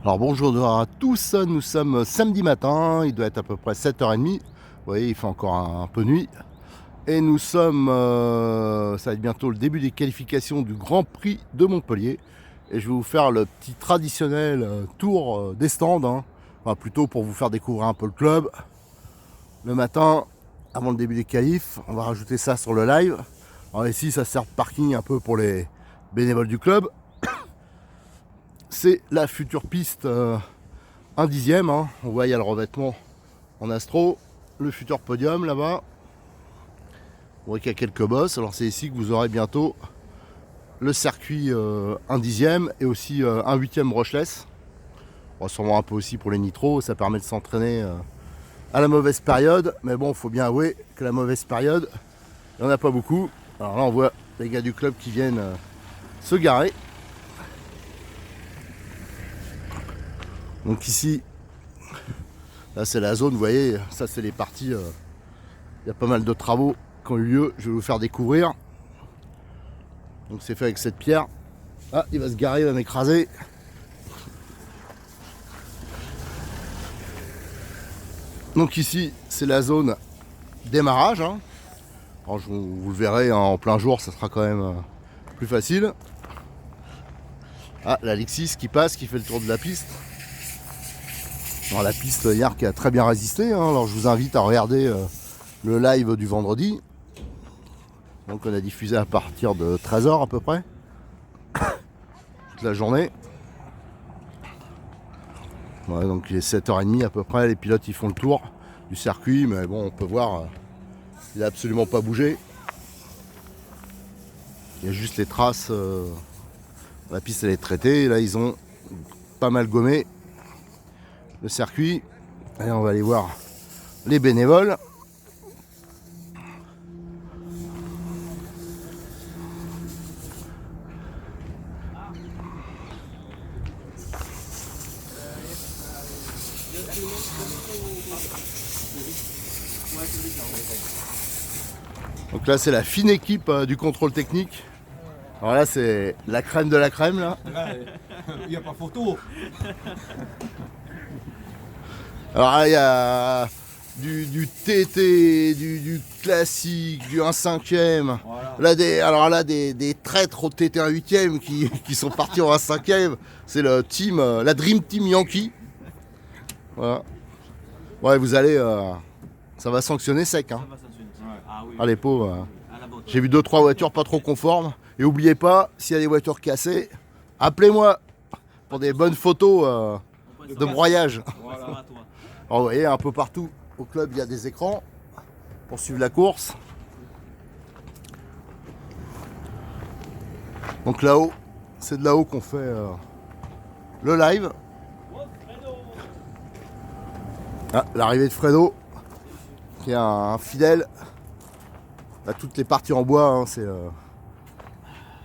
Alors bonjour à tous, nous sommes samedi matin, il doit être à peu près 7h30, vous voyez il fait encore un peu nuit. Et nous sommes, ça va être bientôt le début des qualifications du Grand Prix de Montpellier. Et je vais vous faire le petit traditionnel tour des stands, hein. Enfin plutôt pour vous faire découvrir un peu le club. Le matin, avant le début des qualifs, on va rajouter ça sur le live. Alors ici ça sert de parking un peu pour les bénévoles du club. C'est la future piste 1/10, hein. On voit il y a le revêtement en astro, le futur podium là-bas. On voit qu'il y a quelques bosses. Alors c'est ici que vous aurez bientôt le circuit 1/10 et aussi 1/8 brushless. On va sûrement un peu aussi pour les nitros, ça permet de s'entraîner à la mauvaise période. Mais bon, il faut bien avouer que la mauvaise période, il n'y en a pas beaucoup. Alors là on voit les gars du club qui viennent se garer. Donc ici, là c'est la zone, vous voyez, ça c'est les parties, il y a pas mal de travaux qui ont eu lieu, je vais vous faire découvrir. Donc c'est fait avec cette pierre. Ah, il va se garer, il va m'écraser. Donc ici, c'est la zone démarrage, hein. Alors vous le verrez, hein, en plein jour, ça sera quand même plus facile. Ah, l'Alexis qui passe, qui fait le tour de la piste. Alors, la piste hier qui a très bien résisté, hein. Alors je vous invite à regarder le live du vendredi. Donc on a diffusé à partir de 13h à peu près. Toute la journée. Ouais, donc il est 7h30 à peu près, les pilotes ils font le tour du circuit, mais bon on peut voir, il n'a absolument pas bougé. Il y a juste les traces, la piste elle est traitée, et là ils ont pas mal gommé le circuit. Et on va aller voir les bénévoles. Donc là c'est la fine équipe du contrôle technique. Alors là c'est la crème de la crème là. Il n'y a pas photo. Alors là il y a du TT, du classique, du 1/5. Voilà. Là des traîtres au TT 1/8 qui sont partis en 1/5. C'est le team, la Dream Team Yankee. Voilà. Ouais vous allez, ça va sanctionner sec, hein. Ah les pauvres. J'ai vu 2-3 voitures pas trop conformes. Et n'oubliez pas, s'il y a des voitures cassées, appelez-moi pour des bonnes photos de broyage. Alors vous voyez, un peu partout au club, il y a des écrans pour suivre la course. Donc là-haut, c'est de là-haut qu'on fait le live. Ah, l'arrivée de Fredo, qui est un fidèle. Là, toutes les parties en bois, hein, c'est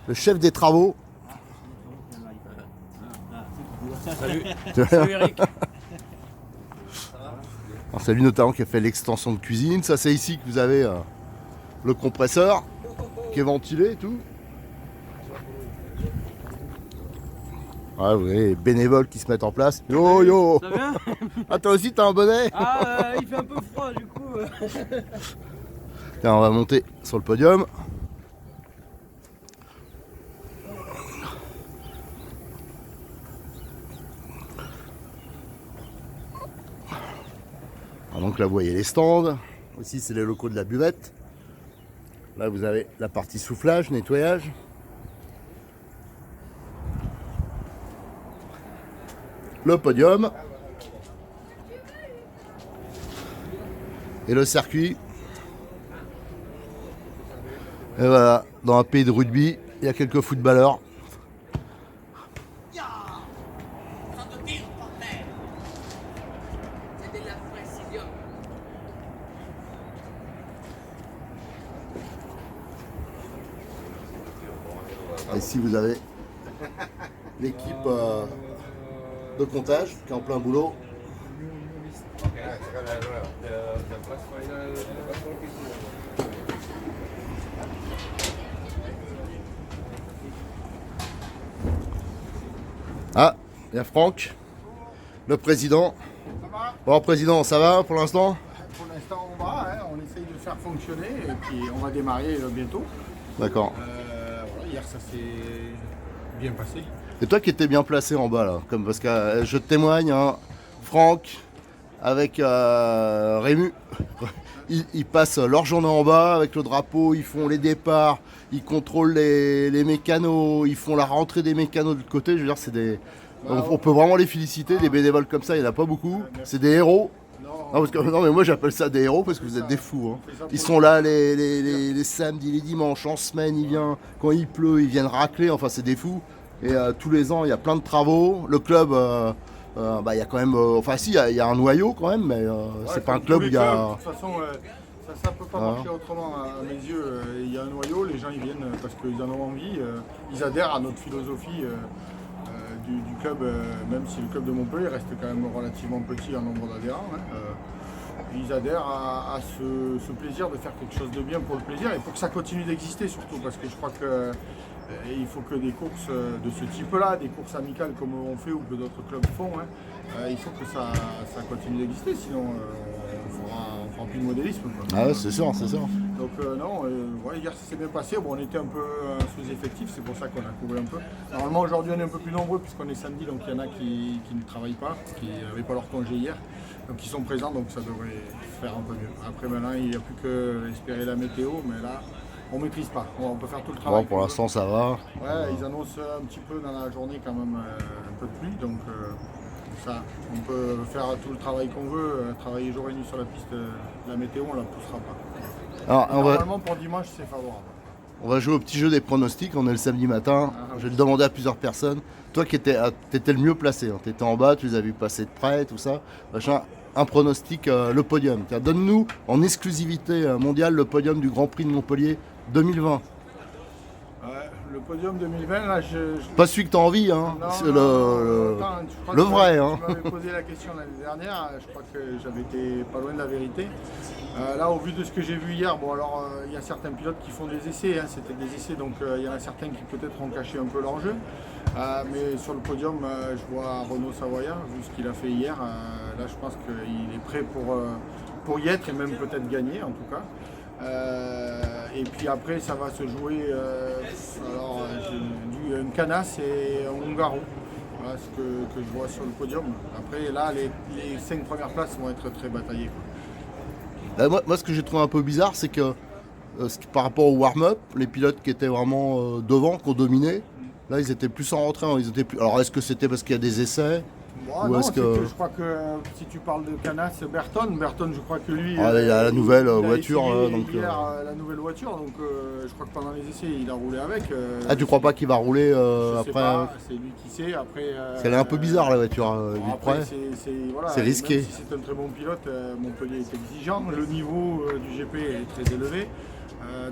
le chef des travaux. Salut. Salut Eric. Alors, c'est lui notamment qui a fait l'extension de cuisine. Ça c'est ici que vous avez le compresseur qui est ventilé et tout. Ah oui, les bénévoles qui se mettent en place. Yo yo. Ça va? Ah toi aussi t'as un bonnet? Ah, il fait un peu froid du coup. Tiens, on va monter sur le podium. Alors donc là vous voyez les stands. Ici c'est les locaux de la buvette. Là vous avez la partie soufflage, nettoyage. Le podium. Et le circuit. Et voilà, dans un pays de rugby, il y a quelques footballeurs. Ici vous avez l'équipe de comptage qui est en plein boulot. Ah, il y a Franck, le président. Bon, président, ça va pour l'instant? Pour l'instant, on va, hein, on essaye de faire fonctionner et puis on va démarrer bientôt. D'accord. Voilà, hier, ça s'est bien passé. Et toi qui étais bien placé en bas là, comme parce que je témoigne, hein, Franck avec Rému, ils passent leur journée en bas avec le drapeau, ils font les départs, ils contrôlent les mécanos, ils font la rentrée des mécanos de l'autre côté. Je veux dire, c'est des, on peut vraiment les féliciter, des bénévoles comme ça, il n'y en a pas beaucoup. C'est des héros. Non, mais moi j'appelle ça des héros parce que vous êtes des fous. Hein. Ils sont là les samedis, les dimanches, en semaine, ils viennent, quand il pleut, ils viennent racler, enfin c'est des fous. Et tous les ans, il y a plein de travaux. Le club, il y a quand même. Enfin, si, il y a un noyau quand même, mais c'est pas un club où il y a. De toute façon, ça peut pas marcher autrement à mes yeux. Il y a un noyau, les gens ils viennent parce qu'ils en ont envie. Ils adhèrent à notre philosophie du club, même si le club de Montpellier reste quand même relativement petit en nombre d'adhérents. Ils adhèrent à ce plaisir de faire quelque chose de bien pour le plaisir et pour que ça continue d'exister surtout, parce que je crois que. Et il faut que des courses de ce type-là, des courses amicales comme on fait ou que d'autres clubs font, il faut que ça continue d'exister, sinon on fera plus de modélisme. Quoi. Ah ouais, c'est sûr, c'est sûr. Donc hier ça s'est bien passé, bon, on était un peu sous-effectif, c'est pour ça qu'on a couru un peu. Normalement aujourd'hui on est un peu plus nombreux puisqu'on est samedi, donc il y en a qui ne travaillent pas, qui n'avaient pas leur congé hier, donc ils sont présents, donc ça devrait faire un peu mieux. Après maintenant il n'y a plus qu'à espérer la météo, mais là... On maîtrise pas, on peut faire tout le travail. Bon, pour l'instant ça va. Ouais, ils annoncent un petit peu dans la journée quand même un peu de pluie, donc ça, on peut faire tout le travail qu'on veut, travailler jour et nuit sur la piste, la météo on la poussera pas. Alors, normalement pour dimanche c'est favorable. On va jouer au petit jeu des pronostics, on est le samedi matin, je vais le demander à plusieurs personnes. Toi qui étais le mieux placé, hein. Tu étais en bas, tu les as vus passer de près, tout ça, machin. Un pronostic, le podium. Donne-nous en exclusivité mondiale le podium du Grand Prix de Montpellier 2020. Le podium 2020, là, Pas celui que tu as envie, hein. C'est le vrai. Hein. Tu m'avais posé la question l'année dernière, je crois que j'avais été pas loin de la vérité. Là, au vu de ce que j'ai vu hier, bon alors il y a certains pilotes qui font des essais, hein, c'était des essais, donc il y en a certains qui peut-être ont caché un peu leur jeu. Mais sur le podium, je vois Renaud Savoyard, vu ce qu'il a fait hier. Là, je pense qu'il est prêt pour y être et même peut-être gagner en tout cas. Et puis après, ça va se jouer. J'ai vu Canas et Ungaro. Voilà ce que je vois sur le podium. Après, là, les 5 premières places vont être très bataillées. Moi, ce que j'ai trouvé un peu bizarre, c'est que par rapport au warm-up, les pilotes qui étaient vraiment devant, qui ont dominé, là, ils étaient plus en retrait. Ils étaient plus... Alors, est-ce que c'était parce qu'il y a des essais? Non, je crois que si tu parles de Canas, Berton, je crois que lui. Il a la nouvelle voiture. La nouvelle voiture, donc je crois que pendant les essais, il a roulé avec. Tu crois pas qu'il va rouler après? C'est lui qui sait. Après, elle est un peu bizarre la voiture. C'est risqué. Même si c'est un très bon pilote, Montpellier est exigeant. Le niveau du GP est très élevé.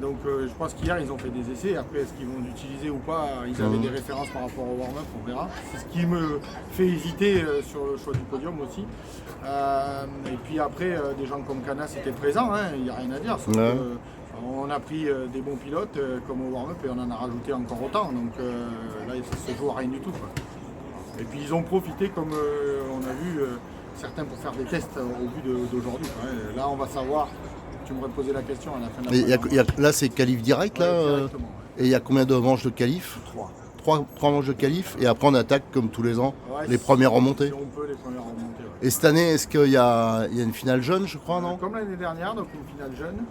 Donc je pense qu'hier ils ont fait des essais, après est-ce qu'ils vont l'utiliser ou pas, ils avaient des références par rapport au warm-up, on verra. C'est ce qui me fait hésiter sur le choix du podium aussi. Et puis après des gens comme Canas étaient présents, hein, il n'y a rien à dire. On a pris des bons pilotes comme au warm-up et on en a rajouté encore autant, donc là ça se joue à rien du tout. Quoi. Et puis ils ont profité comme on a vu certains pour faire des tests au vu d'aujourd'hui. Là on va savoir. Tu m'aurais posé la question à la fin de la là, c'est qualif direct, là. Et il y a combien de manches de qualif? 3 manches de qualif. Et après, on attaque, comme tous les ans, les premières remontées. Si on peut, les premières remontées. Et cette année, est-ce qu'il y a une finale jeune, je crois, non? Comme l'année dernière, donc une finale jeune.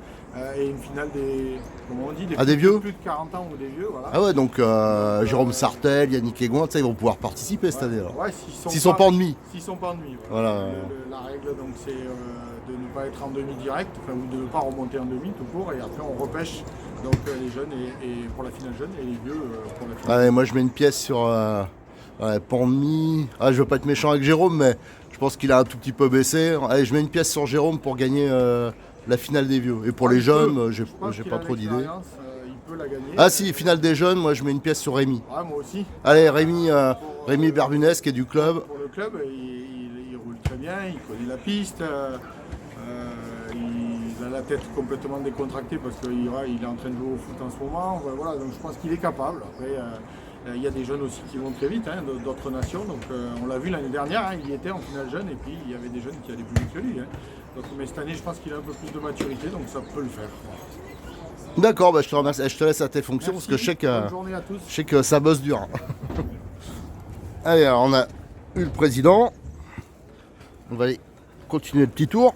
Et une finale des, comment on dit, des vieux, plus de 40 ans ou des vieux, voilà. Ah ouais, donc Jérôme Sartel, Yannick Aigouin, ils vont pouvoir participer cette année. Ouais, s'ils sont pas en demi. S'ils sont pas en demi. Voilà. La règle, donc, c'est de ne pas être en demi direct, ou de ne pas remonter en demi tout court, et après on repêche donc, les jeunes et pour la finale jeune et les vieux pour la finale. Ouais, moi je mets une pièce sur pas en demi. Je veux pas être méchant avec Jérôme, mais je pense qu'il a un tout petit peu baissé. Allez, je mets une pièce sur Jérôme pour gagner la finale des vieux. Et pour les jeunes, j'ai pas trop d'idées. Il peut la gagner. Ah si, finale des jeunes, moi je mets une pièce sur Rémi. Ah, moi aussi. Allez, Rémi Berbunès qui est du club. Pour le club, il roule très bien, il connaît la piste. Il a la tête complètement décontractée parce qu'il est en train de jouer au foot en ce moment. Voilà, donc je pense qu'il est capable. Après, il y a des jeunes aussi qui vont très vite, hein, d'autres nations. Donc on l'a vu l'année dernière, hein, il y était en finale jeune et puis il y avait des jeunes qui allaient plus vite que lui. Hein. Donc, mais cette année, je pense qu'il a un peu plus de maturité, donc ça peut le faire. D'accord, bah, je te remercie. Je te laisse à tes fonctions. Merci, Parce que bonne journée à tous. je sais que ça bosse dur. Allez, alors on a eu le président. On va aller continuer le petit tour.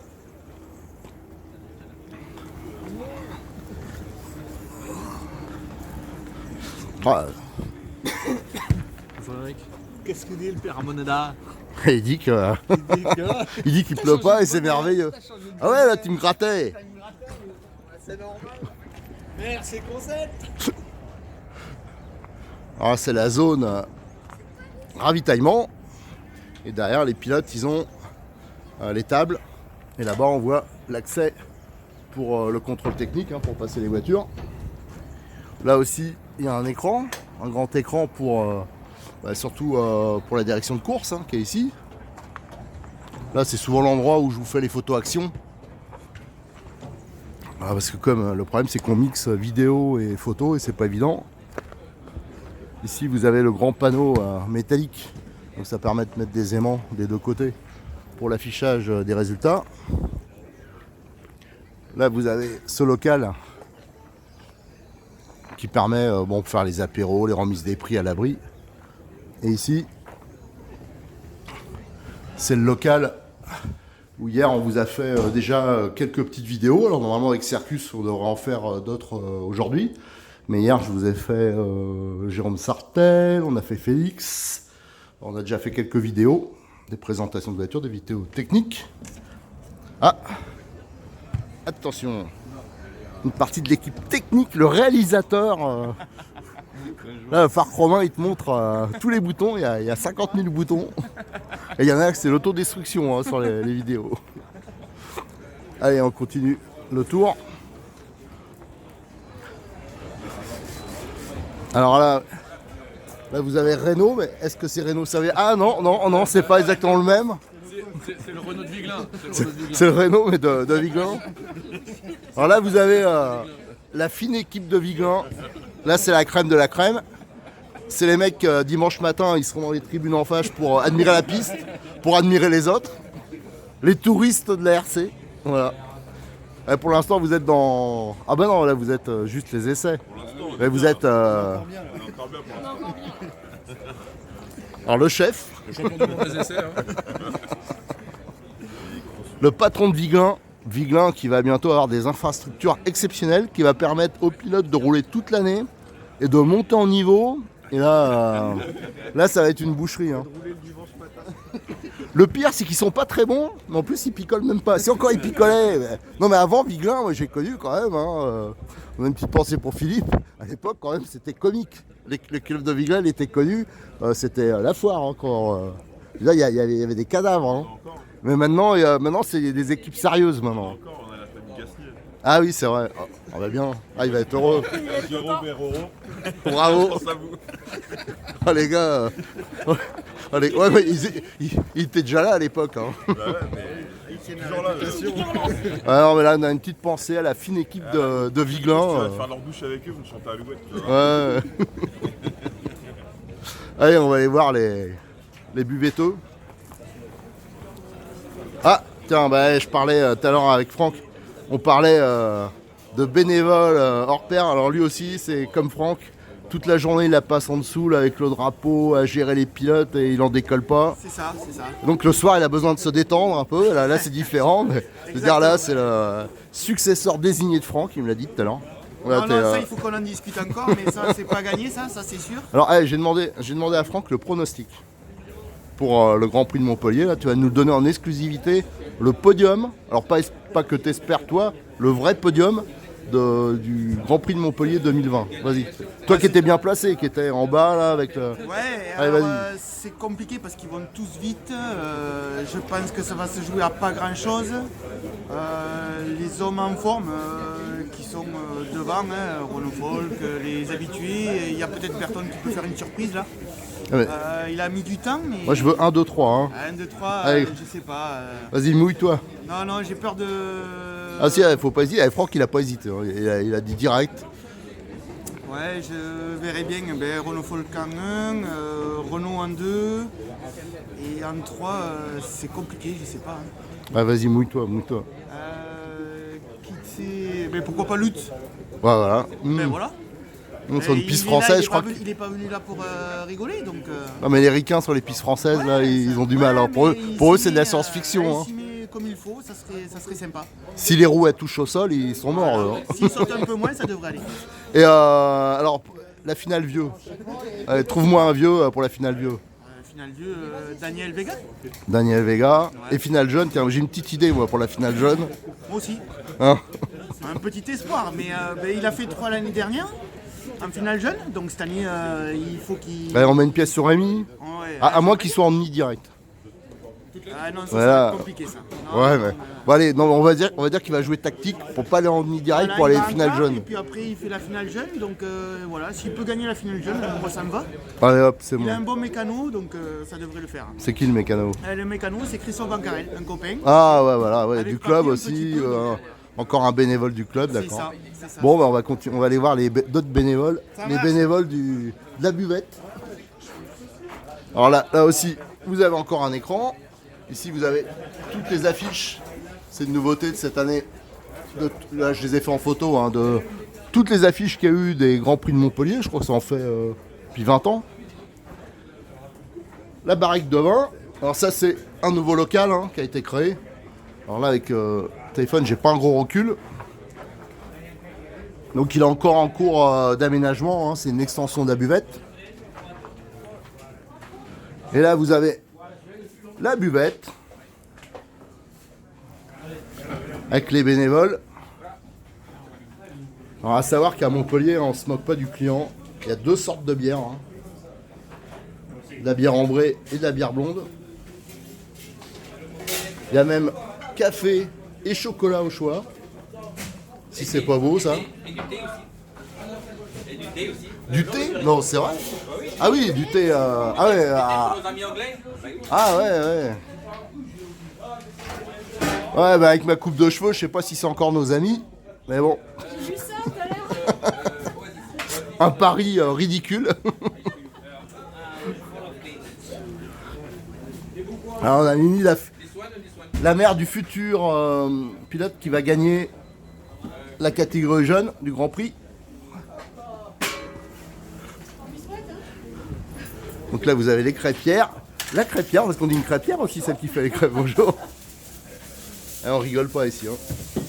Ah, Qu'est-ce qu'il dit le père Ramonada? il dit que il dit qu'il pleut pas et c'est merveilleux. Ah ouais, là tu me grattais. C'est normal. Merde, c'est concept. Alors c'est la zone ravitaillement. Et derrière les pilotes ils ont les tables. Et là-bas on voit l'accès pour le contrôle technique, hein, pour passer les voitures. Là aussi il y a un écran, un grand écran pour surtout pour la direction de course, hein, qui est ici. Là c'est souvent l'endroit où je vous fais les photos action. Parce que comme le problème c'est qu'on mixe vidéo et photo et c'est pas évident. Ici vous avez le grand panneau métallique, donc ça permet de mettre des aimants des deux côtés pour l'affichage des résultats. Là vous avez ce local qui permet de faire les apéros, les remises des prix à l'abri. Et ici c'est le local où hier on vous a fait déjà quelques petites vidéos. Alors normalement avec Circus on devrait en faire d'autres aujourd'hui. Mais hier je vous ai fait Jérôme Sartel, on a fait Félix. On a déjà fait quelques vidéos, des présentations de voitures, des vidéos techniques. Ah, attention, une partie de l'équipe technique, le réalisateur. Là, le phare Romain, il te montre tous les boutons, il y a 50 000 boutons. Et il y en a que c'est l'autodestruction, hein, sur les vidéos. Allez, on continue le tour. Alors là vous avez Renault, mais est-ce que c'est Renault Savia? Ah non, c'est pas exactement le même. C'est le Renault de Viglin. C'est le Renault, mais de Viglin. Alors là, vous avez la fine équipe de Viglin. Là, c'est la crème de la crème. C'est les mecs, dimanche matin, ils seront dans les tribunes en face pour admirer la piste, pour admirer les autres. Les touristes de la RC. Voilà. Et pour l'instant, vous êtes dans... Ah ben non, là, vous êtes juste les essais. Mais vous êtes... Alors, le chef. Le champion du monde des essais. Hein. Le patron de Viglin qui va bientôt avoir des infrastructures exceptionnelles, qui va permettre aux pilotes de rouler toute l'année et de monter en niveau. Et là ça va être une boucherie. Hein. Le pire, c'est qu'ils sont pas très bons, mais en plus ils picolent même pas. Si encore ils picolaient. Non mais avant Viglin, moi j'ai connu quand même. Hein, on a une petite pensée pour Philippe. À l'époque quand même c'était comique. Le club de Viglin était connu. C'était la foire encore. Là il y avait des cadavres. Hein. Mais maintenant c'est des équipes sérieuses maintenant. On a la famille Gasnier. Ah oui c'est vrai. On va bien. Ah il va être heureux. Jérôme et Roro. Bravo. Je pense à vous. Oh les gars. Ouais, mais il était déjà là à l'époque. Hein. Bah ouais, mais il est toujours là. Ah non, mais là, on a une petite pensée à la fine équipe de Viglin. Tu vas faire leur bouche avec eux, vous chantez à Alouette. Tu vois. Ouais. Allez, on va aller voir les buvetteux. Ah, tiens, je parlais tout à l'heure avec Franck. On parlait de bénévoles hors pair. Alors lui aussi, c'est comme Franck. Toute la journée, il la passe en dessous là, avec le drapeau, à gérer les pilotes et il en décolle pas. C'est ça, c'est ça. Donc le soir, il a besoin de se détendre un peu. Là c'est différent. Mais, je veux dire, là, c'est le successeur désigné de Franck, il me l'a dit tout à l'heure. Non, ça, il faut qu'on en discute encore, mais ça, c'est pas gagné, ça c'est sûr. Alors, j'ai demandé à Franck le pronostic pour le Grand Prix de Montpellier. Là, tu vas nous donner en exclusivité le podium. Alors, pas que t'espères toi, le vrai podium du Grand Prix de Montpellier 2020. Vas-y. Toi qui étais bien placé, qui étais en bas là avec le... Ouais, allez, alors c'est compliqué parce qu'ils vont tous vite. Je pense que ça va se jouer à pas grand chose. Les hommes en forme qui sont devant, hein, Renault Folk, les habitués. Il y a peut-être Berton qui peut faire une surprise là. Ah ouais. Il a mis du temps, mais. Moi je veux 1, 2, 3. Hein. 1, 2, 3, Allez. je sais pas. Vas-y, mouille-toi. Non, j'ai peur de. Ah si, faut pas hésiter. Franck il a pas hésité. Hein. Il a dit direct. Ouais, je verrais bien Renault Folk en 1, Renault en 2. Et en 3, c'est compliqué, je sais pas. Hein. Ah vas-y, mouille-toi. Qui c'est. Mais pourquoi pas Lutz? Voilà. Ben voilà. Sur une Et piste il est là, française, je crois. Il est pas venu là pour rigoler, donc. Non mais les ricains sur les pistes françaises, là, ils ont du mal. Hein. Pour eux c'est de la science-fiction. Hein. S'il met comme il faut, ça serait sympa. Si les roues elles touchent au sol, ils sont morts. Eux, hein. S'il saute un peu moins, ça devrait aller. Et alors, la finale vieux. Allez, trouve-moi un vieux pour la finale vieux. Finale vieux, Daniel Vega. Daniel Vega. Et finale jeune, tiens, j'ai une petite idée moi pour la finale jeune. Moi aussi. Hein Un petit espoir, mais il a fait 3 l'année dernière. En finale jeune, donc cette année, il faut qu'il. Allez, on met une pièce sur Rémi. Ouais, À moins qu'il soit en nid direct. Ah non, ça Voilà. c'est compliqué ça. Non, Ouais, non, mais. Bon, allez, non, on va dire qu'il va jouer tactique pour pas aller en nid direct voilà, pour il aller va en finale quart, jeune. Et puis après, il fait la finale jeune, donc voilà, s'il peut gagner la finale jeune, moi ça me va. Allez hop, c'est Il a un bon. bon mécano, donc ça devrait le faire. C'est qui le mécano? Le mécano, c'est Christophe Bancarel, un copain. Ah ouais, voilà, ouais, Avec du Papi club un aussi. petit peu, Encore un bénévole du club, C'est d'accord. ça, c'est ça. Bon, bah, on va continuer, on va aller voir d'autres bénévoles, Ça les marche. bénévoles de la buvette. Alors là aussi, vous avez encore un écran. Ici, vous avez toutes les affiches. C'est une nouveauté de cette année. Là, je les ai fait en photo, hein, de toutes les affiches qu'il y a eu des Grands Prix de Montpellier. Je crois que ça en fait depuis 20 ans. La barrique de vin. Alors ça, c'est un nouveau local hein, qui a été créé. Alors là, avec téléphone, j'ai pas un gros recul. Donc il est encore en cours d'aménagement, hein, c'est une extension de la buvette. Et là vous avez la buvette avec les bénévoles. Alors à savoir qu'à Montpellier on se moque pas du client, il y a 2 sortes de bières. Hein. De la bière ambrée et de la bière blonde. Il y a même café et chocolat au choix. Si c'est pas beau ça. Et du thé aussi. Et du thé aussi. Du thé? Non, c'est vrai? Ah oui, du thé. Ah ouais. Pour nos amis anglais. Ah ouais. Ouais, bah avec ma coupe de cheveux, je sais pas si c'est encore nos amis. Mais bon. J'ai vu ça tout à l'heure. Un pari ridicule. Alors on a mis la mère du futur pilote qui va gagner la catégorie jeune du Grand Prix. Donc là vous avez les crêpières. La crêpière, parce qu'on dit une crêpière aussi, celle qui fait les crêpes, bonjour. Et on rigole pas ici. Hein.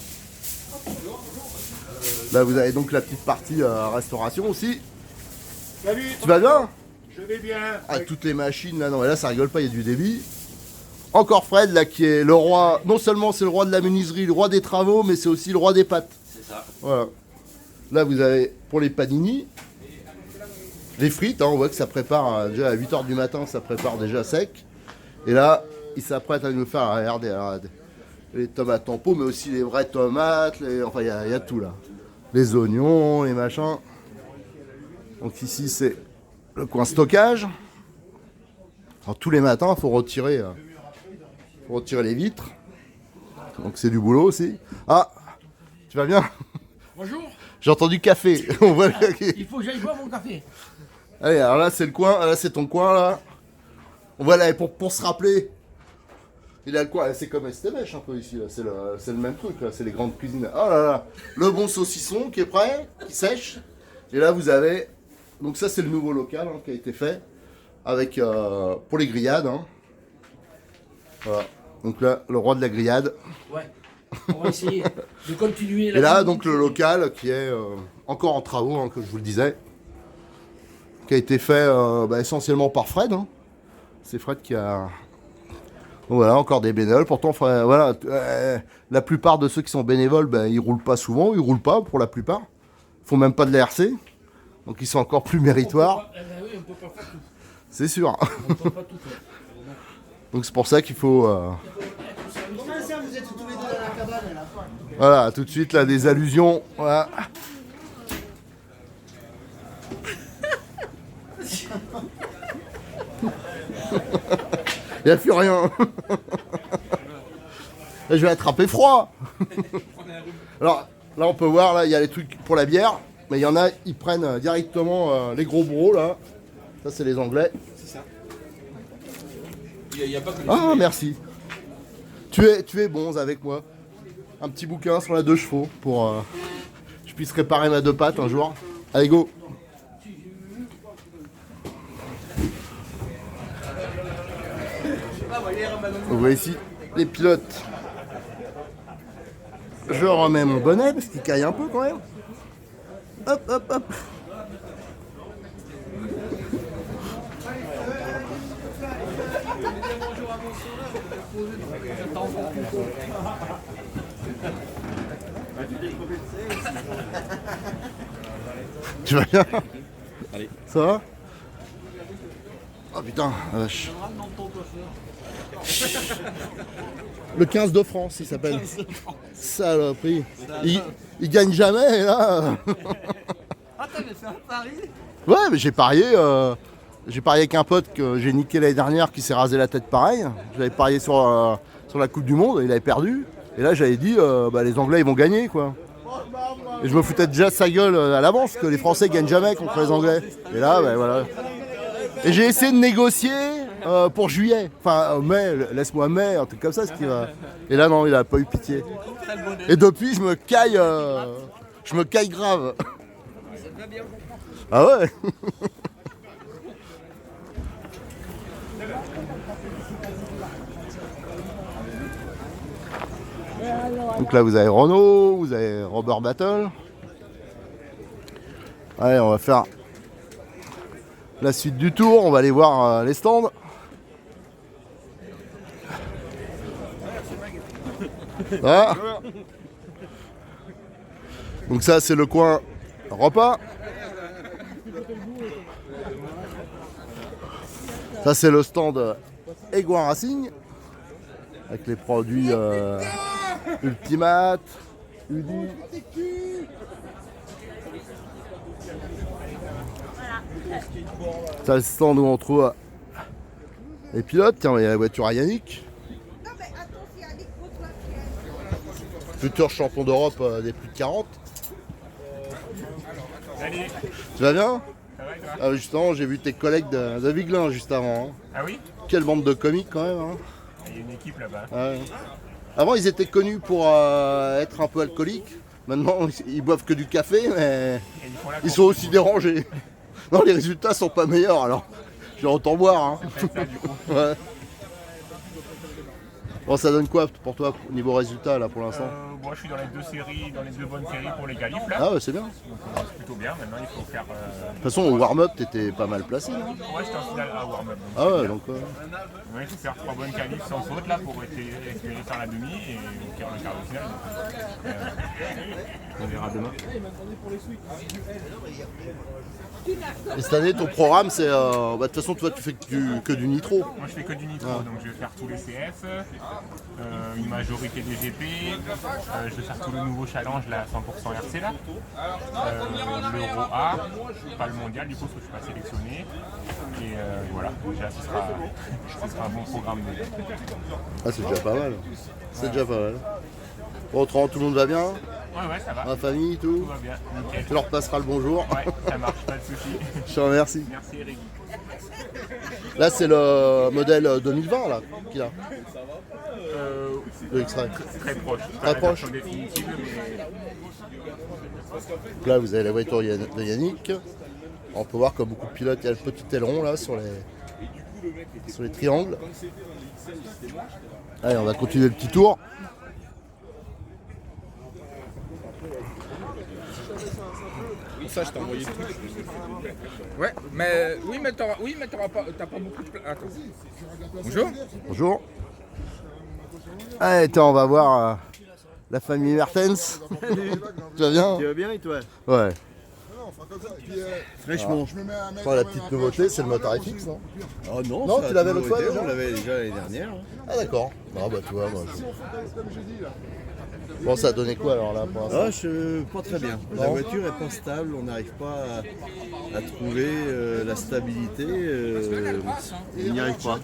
Là vous avez donc la petite partie restauration aussi. Salut, Tu vas bien? je vais bien. Ah, toutes les machines là, non, et là ça rigole pas, il y a du débit. Encore Fred là qui est le roi, non seulement c'est le roi de la menuiserie, le roi des travaux, mais c'est aussi le roi des pâtes. C'est ça. Voilà. Là vous avez pour les panini, les frites, hein, on voit que ça prépare déjà à 8h du matin, ça prépare déjà sec. Et là, il s'apprête à nous faire, regardez, les tomates en pot, mais aussi les vraies tomates, enfin il y a tout là. Les oignons, les machins. Donc ici c'est le coin stockage. Alors tous les matins, il faut retirer les vitres. Donc c'est du boulot aussi. Ah, tu vas bien? Bonjour, J'ai entendu café. On voit il faut que j'aille boire mon café. Allez, alors là c'est le coin, là c'est ton coin là. On va là pour se rappeler. Il a le coin, c'est comme Estémèche un peu ici là, c'est le même truc là, c'est les grandes cuisines. Oh là là, le bon saucisson qui est prêt, qui sèche. Et là vous avez, donc ça c'est le nouveau local hein, qui a été fait avec pour les grillades. Hein. Voilà. Donc là le roi de la grillade. Ouais, on va essayer de continuer. Et là donc le local qui est encore en travaux, hein, comme je vous le disais, qui a été fait essentiellement par Fred. Hein. C'est Fred qui a... Donc voilà, encore des bénévoles. Pourtant, voilà, la plupart de ceux qui sont bénévoles, ils roulent pas souvent, ils roulent pas pour la plupart. Ils font même pas de l'ERC. Donc ils sont encore plus méritoires. Oui, on peut pas faire tout. C'est sûr. On peut pas tout faire. Donc c'est pour ça qu'il faut... Comment ça, vous êtes tous les deux dans la cabane là? Voilà, tout de suite là des allusions. Voilà. Il n'y a plus rien. Je vais attraper froid. Alors là on peut voir, là il y a les trucs pour la bière, mais il y en a, ils prennent directement les gros bros là. Ça c'est les Anglais. C'est ça. Il n'y a pas que les Ah merci. Tu es bon avec moi. Un petit bouquin sur la 2 chevaux pour que je puisse réparer ma 2 pattes un jour. Allez go. Vous voyez ici les pilotes. Je remets mon bonnet parce qu'il caille un peu quand même. Hop hop hop. Tu vas bien? Allez. Ça va? Oh putain, la vache. Le 15 de France, il s'appelle. Saloperie. Il gagne jamais, et là. Ah, t'avais fait un pari? Ouais, mais j'ai parié. J'ai parié avec un pote que j'ai niqué l'année dernière qui s'est rasé la tête pareil. J'avais parié sur la Coupe du Monde, il avait perdu. Et là, j'avais dit, les Anglais, ils vont gagner, quoi. Et je me foutais déjà de sa gueule à l'avance, que les Français gagnent jamais contre les Anglais. Et là, voilà. Et j'ai essayé de négocier pour juillet. Enfin, mai, laisse-moi mai, un truc comme ça, ce qui va. Et là, non, il a pas eu pitié. Et depuis, je me caille grave. Ah ouais. Donc là, vous avez Renault, vous avez Robert Battle. Allez, on va faire la suite du tour. On va aller voir les stands. Voilà. Donc ça, c'est le coin repas. Ça, c'est le stand Aigouin Racing. Avec les produits Ultimat, Udi. C'est le stand où on trouve les pilotes. Tiens, il y a la voiture à Yannick. Futur champion d'Europe des plus de 40. Salut. Tu vas bien? Ça va et toi? Ah, justement, j'ai vu tes collègues de Viglin juste avant. Hein. Ah oui? Quelle bande de comiques quand même. Hein. Il y a une équipe là-bas. Ah ouais. Avant, ils étaient connus pour être un peu alcooliques. Maintenant, ils boivent que du café, mais ils sont aussi dérangés. Non, les résultats sont pas meilleurs, alors je vais autant boire. Hein. Ça, du coup. Ouais. Bon, ça donne quoi pour toi au niveau résultat là pour l'instant? Moi, je suis dans les deux bonnes séries pour les qualifs là. Ah ouais, c'est bien. Donc c'est plutôt bien. Maintenant, il faut faire. De toute façon, au warm-up, t'étais pas mal placé. Non Ouais, j'étais en finale à warm-up. Ah ouais, donc. Ouais, il faut faire 3 bonnes qualifs sans faute là pour espérer faire la demi et faire le quart de finale. On verra demain. Et cette année, ton programme, c'est. De toute façon, toi, tu fais que du nitro. Moi, je fais que du nitro, donc je vais faire tous les CF, une majorité des GP, je vais faire tout le nouveau challenge, là, 100% RC, là, l'Euro A, pas le mondial, du coup, parce que je suis pas sélectionné. Et voilà, déjà, ce sera un bon programme. Ah, c'est déjà pas mal. C'est déjà pas mal. Bon, autrement, tout le monde va bien? Ouais, ça va. La famille, tout? Tout va bien, nickel. Tu leur passeras le bonjour. Ouais, ça marche, pas de soucis. Je te remercie. Merci, Eric. Là, c'est le modèle 2020 là, qu'il a. Le X-Ray. Très proche. Très proche. Définitive, mais... Donc là, vous avez la voiture de Yannick. On peut voir comme beaucoup de pilotes, il y a le petit aileron là sur les triangles. Allez, on va continuer le petit tour. Ça, je t'ai envoyé le truc. Ouais, mais t'auras pas beaucoup de place. Attends. Bonjour. Bonjour. Allez, attends, on va voir la famille Mertens. Tu vas bien? Tu vas bien et toi? Ouais. Fraîchement. Enfin, la petite nouveauté, c'est le moteur FX, non? Oh non, Non, ça tu l'avais a l'autre fois toujours déjà? été, on l'avait déjà l'année dernière. Ah d'accord. Ah bah tu vois, moi Bon, ça a donné quoi alors là pour l'instant? Pas très bien. La voiture est pas stable, on n'arrive pas à trouver la stabilité. On n'y arrive pas.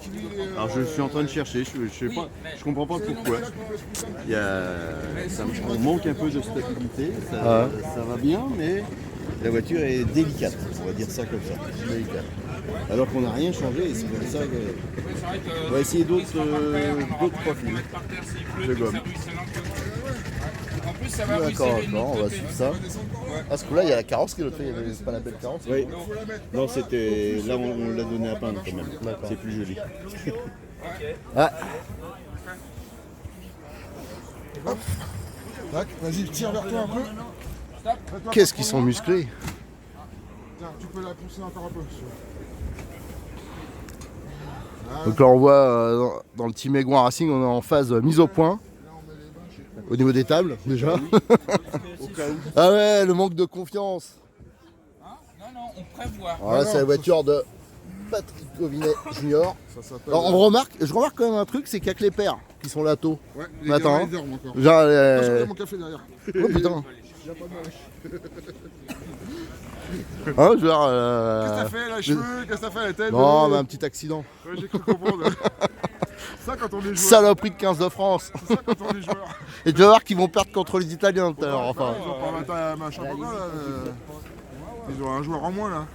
Alors je suis en train de chercher, je sais pas, je comprends pas pourquoi. On manque un peu de stabilité, ça va bien, mais la voiture est délicate, on va dire ça comme ça. Délicate. Alors qu'on n'a rien changé et c'est comme ça que. On va essayer d'autres profils de gomme. D'accord, on va suivre ça. Ah, ce coup-là, il y a la carrosse qui le fait, c'est pas la belle carrosse. Oui. Non, c'était. Là, on l'a donné à peindre quand même. C'est plus joli. Ah. Hop. Tac, vas-y, tire vers toi un peu. Qu'est-ce qu'ils sont musclés? Tiens, tu peux la pousser encore un peu. Donc là, on voit dans le team Aigouin Racing, on est en phase mise au point. Au niveau des tables, déjà. Ah ouais, le manque de confiance. Non, on prévoit. Alors là, c'est la voiture de Patrick Govinet Junior. Alors, je remarque quand même un truc, c'est qu'il n'y a que les pères qui sont là tôt. Ouais, matin. Les dorment encore. Genre, J'ai mon café derrière. Oh putain. Il n'y a pas de match. Hein, genre, Qu'est-ce que t'as fait, la cheveux? Qu'est-ce que t'as fait, la tête? Non, mais un petit accident. Ouais, j'ai cru comprendre. Ça quand on est joueur. Saloperie de 15 de France. C'est ça quand on est joueur. Et tu vas voir qu'ils vont perdre contre les Italiens tout à l'heure. Enfin. Ils ont pas machin pas quoi, là. Ils ont un joueur en moins là.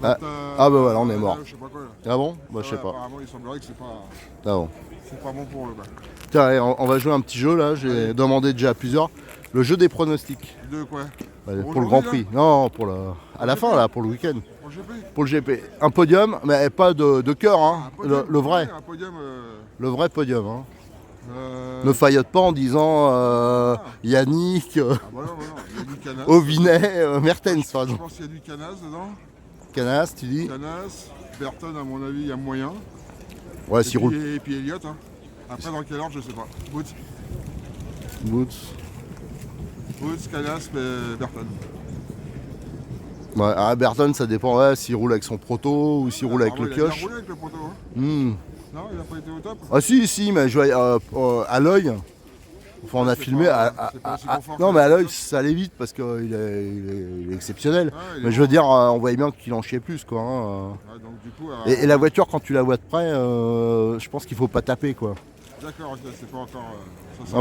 Ah bah voilà, on est mort. Je sais pas quoi là. Ah bon? Bah je sais pas. Apparemment il semblerait que c'est pas. Ah bon. C'est pas bon pour eux. Bah. Tiens, allez, on va jouer un petit jeu là, j'ai demandé déjà à plusieurs. Le jeu des pronostics. De quoi? Pour le Grand Prix. Non, pour le. À la fin là, pour le week-end. Pour le GP. Pour le GP. Un podium, mais pas de cœur, hein. Le vrai. Un podium. Le vrai podium, hein. Ne faillote pas en disant Yannick, Ovinet, Mertens par Je exemple. pense qu'il y a du Canas dedans. Canas, tu dis? Canas, Burton à mon avis il y a moyen. Ouais, s'il roule. Et puis Elliott. Hein. Après dans quel ordre je sais pas. Boots. Canas, Burton. Ouais, à Burton ça dépend, ouais, s'il roule avec son proto ou s'il roule avec le pioche. Il a roulé avec le proto. Hein. Non, il a pas été au top. Ah si, mais je vois à l'œil. Enfin, on a filmé. Non, mais à l'œil, ça allait vite parce qu'il est exceptionnel. Mais je veux dire, on voyait bien qu'il en chiait plus, quoi. Hein. Donc, du coup, et la voiture, quand tu la vois de près, je pense qu'il faut pas taper, quoi. D'accord, c'est pas encore.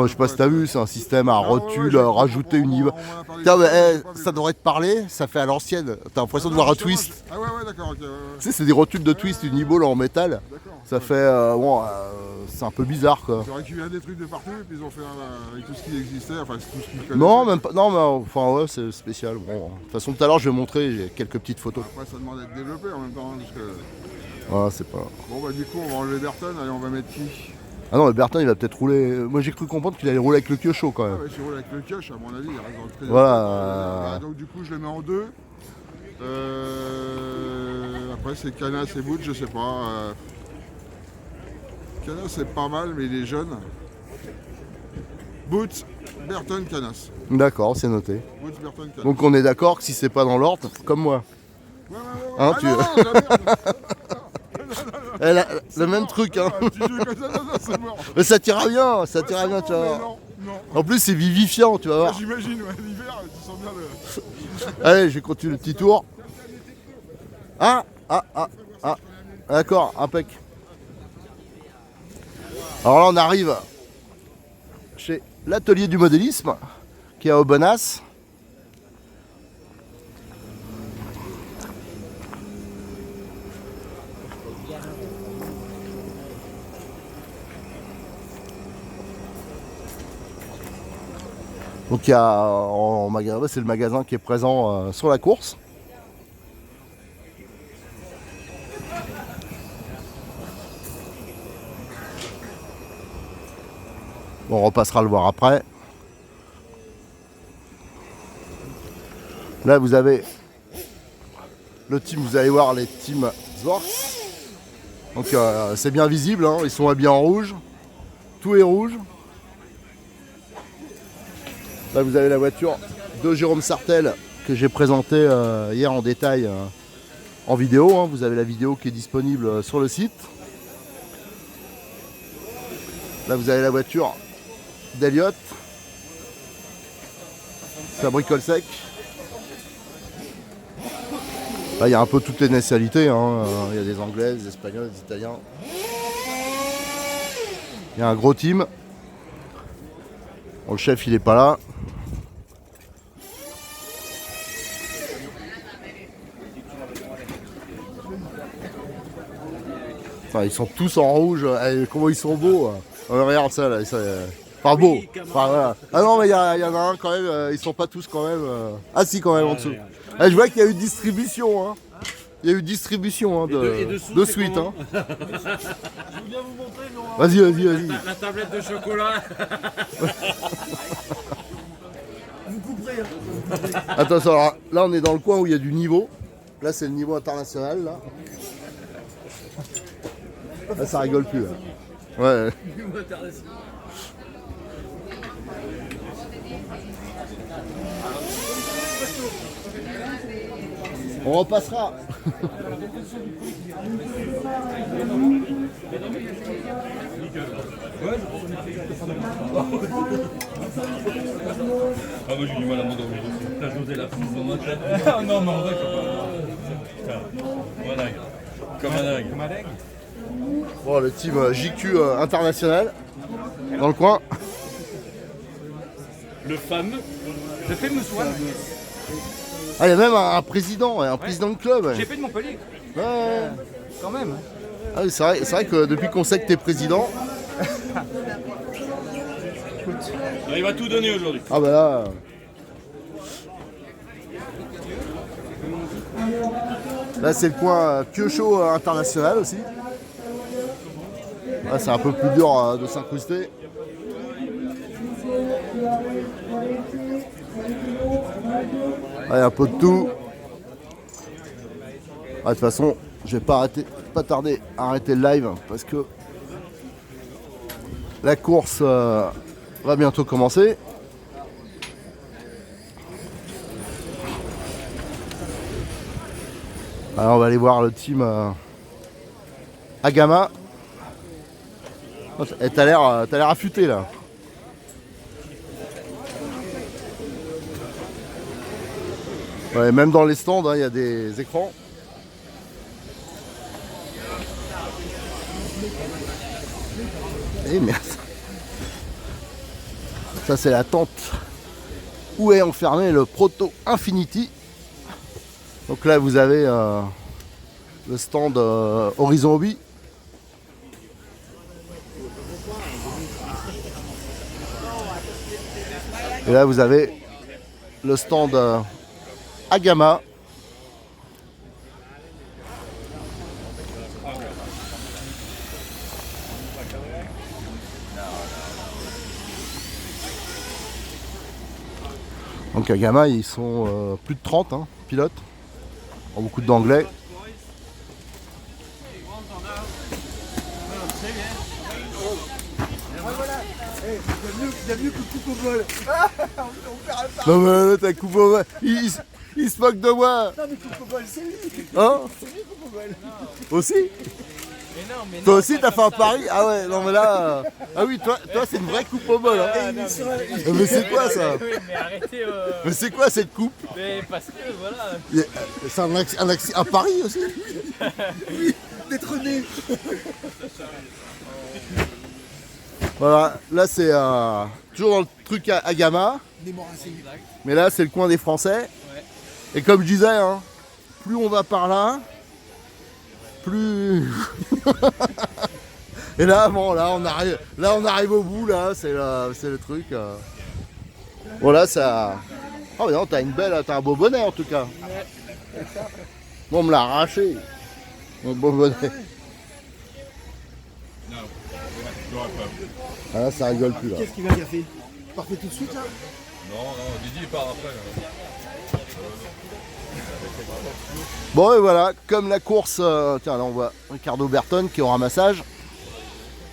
Je sais pas si t'as vu, c'est un système à rotule, rajouter une niveau. Ça devrait te parler, ça fait à l'ancienne. T'as l'impression de voir un twist. Ah ouais, d'accord, ok. Tu sais, c'est des rotules de twist, une Uniball en métal. Ça fait. C'est un peu bizarre, quoi. Ils ont récupéré des trucs de partout et puis ils ont fait avec tout ce qui existait, enfin tout ce qu'ils connaissaient. Non, même pas. Non, mais enfin, ouais, c'est spécial. Bon, de toute façon, tout à l'heure, je vais montrer, j'ai quelques petites photos. Après, ça demande d'être développé en même temps. Parce que... Voilà, c'est pas. Bon, bah, du coup, on va enlever Burton, allez, on va mettre qui? Ah non, le Burton il va peut-être rouler. Moi j'ai cru comprendre qu'il allait rouler avec le Kyocho quand même. Ah ouais, s'il roule avec le Kyocho, à mon avis, il reste dans le très. Voilà. Donc du coup, je le mets en deux. Après, c'est Canas et Boots, je sais pas. Canas, c'est pas mal, mais il est jeune. Boots, Burton, Canas. D'accord, c'est noté. Boots, Burton, Canas. Donc on est d'accord que si c'est pas dans l'ordre, comme moi. Ouais. Hein, Ah tu... non, le même truc, hein. Un petit jeu comme ça, non, c'est mort. Mais ça t'ira bien, tu vois. Non. En plus, c'est vivifiant, tu vas voir. J'imagine, ouais, l'hiver, tu sens bien le. Allez, je vais continuer le petit tour. D'accord, impec. Alors là, on arrive chez l'atelier du modélisme, qui est à Aubenas. Donc il y a en magasin, c'est le magasin qui est présent sur la course. Bon, on repassera le voir après. Là vous avez le team, vous allez voir les teams Zworx. Donc c'est bien visible, hein, ils sont habillés en rouge. Tout est rouge. Là vous avez la voiture de Jérôme Sartel que j'ai présentée hier en détail en vidéo. Hein. Vous avez la vidéo qui est disponible sur le site. Là vous avez la voiture d'Elliott. Ça bricole sec. Là, il y a un peu toutes les nationalités. Hein. Il y a des Anglais, des Espagnols, des Italiens. Il y a un gros team. Bon, le chef, il est pas là. Enfin, ils sont tous en rouge. Eh, comment ils sont beaux. Regarde ça, là. Enfin, beau. Enfin, voilà. Ah non, mais il y en a un quand même. Ils sont pas tous quand même. Ah, si, quand même, en dessous. Je vois qu'il y a eu distribution. Hein. Il y a eu distribution de suite. Hein. Je veux bien vous montrer, non? Vas-y. La tablette de chocolat. Vous couperez. Attention, alors, là, on est dans le coin où il y a du niveau. Là, c'est le niveau international. Là, ça rigole plus. Là. Ouais. On repassera. Ah, moi j'ai du mal à m'endormir. T'as José la prise dans ma tête. Ah non, mais en vrai, putain. Comme un dingue. Bon, le team JQ international dans le coin. Le fameux One. Ah, il y a même un président, un président de club. Ouais. GP de Montpellier. Ouais. Quand même. Ah, oui, c'est vrai que depuis qu'on sait que t'es président. Il va tout donner aujourd'hui. Ah bah là. Là c'est le coin Piocho international aussi. Là c'est un peu plus dur de s'incruster. Il y a un peu de tout. De toute façon, je vais pas tarder à arrêter le live parce que la course va bientôt commencer. Alors on va aller voir le team Agama. Et t'as l'air affûté là. Ouais, même dans les stands, il y a des écrans. Et merde. Ça c'est la tente où est enfermé le Proto Infinity. Donc là vous avez le stand Horizon Hobby. Et là vous avez le stand Agama. Donc Agama ils sont plus de 30 pilotes, ont beaucoup d'anglais. Bienvenue coupe au bol. Non mais là t'as coupe au bol. Il se moque de moi. Non mais coupe au bol, c'est lui. Hein? C'est lui coupe au bol. Aussi? Toi aussi t'as fait un pari? Ah ouais, non mais là... Ah oui, toi c'est une vraie coupe au bol. Hein. Mais c'est quoi ça? Mais arrêtez. Mais c'est quoi cette coupe? Mais parce que voilà. C'est un pari aussi? Oui, d'être né. Voilà, là c'est toujours dans le truc Agama. Mais là c'est le coin des Français. Ouais. Et comme je disais, hein, plus on va par là, plus... Et là, bon, là on arrive au bout, là, c'est le truc. Bon là ça... Oh mais non, t'as un beau bonnet en tout cas. Bon, on me l'a arraché. Mon beau bonnet. Ah là ça rigole plus là. Qu'est-ce qui va gaffer? Partez tout de suite là? Non, Didier part après. Bon et voilà, comme la course... tiens là on voit Ricardo Berton qui est au ramassage.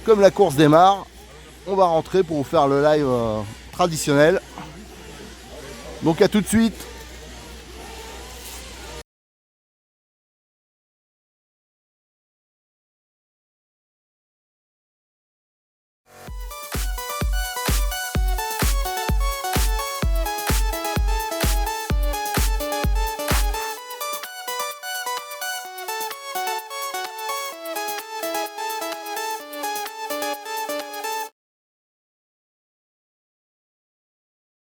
Comme la course démarre, on va rentrer pour vous faire le live traditionnel. Donc à tout de suite.